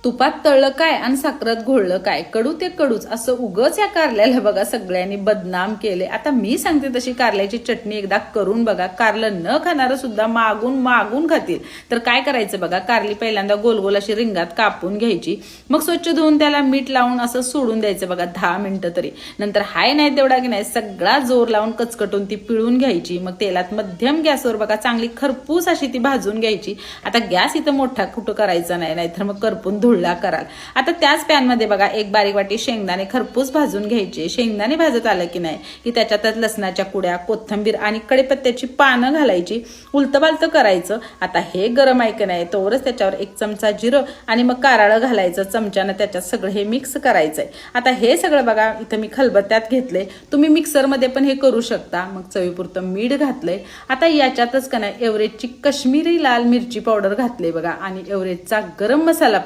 तुपात तळलं काय आणि साखरात घोळलं काय, कडू ते कडूच असं उगच या कारल्याला बघा सगळ्यांनी बदनाम केले. आता मी सांगते तशी कारल्याची चटणी एकदा करून बघा. कारलं न खाणारं सुद्धा मागून मागून खातील. तर काय करायचं बघा, कारली पहिल्यांदा गोल गोल अशी रिंगात कापून घ्यायची, मग स्वच्छ धुवून त्याला मीठ लावून असं सोडून द्यायचं बघा 10 मिनिटं तरी. नंतर हाय नाही तेवढा की नाही सगळा जोर लावून कचकटून ती पिळून घ्यायची. मग तेलात मध्यम गॅसवर बघा चांगली खरपूस अशी ती भाजून घ्यायची. आता गॅस इथं मोठा कुठं करायचा नाही, नाहीतर मग करपून धुळला कराल. आता त्याच पॅन मध्ये बघा एक बारीक वाटी शेंगदाणे खरपूस भाजून घ्यायचे. शेंगदाणे भाजत आलं की नाही की त्याच्यातच लसणाच्या कुड्या, कोथिंबीर आणि कढीपत्त्याची पानं घालायची, उलतपालत करायचं. आता हे गरम आहे की नाही तोवरच त्याच्यावर 1 चमचा जिरं आणि मग कारळं घालायचं चमच्यानं, त्याच्यात सगळं हे मिक्स करायचंय. आता हे सगळं बघा इथं मी खलबत्त्यात घेतलंय, तुम्ही मिक्सरमध्ये पण हे करू शकता. मग चवीपुरतं मीठ घातलंय. आता याच्यातच का नाही एव्हरेजची कश्मीरी लाल मिरची पावडर घातली बघा आणि एव्हरेजचा गरम मसाला पण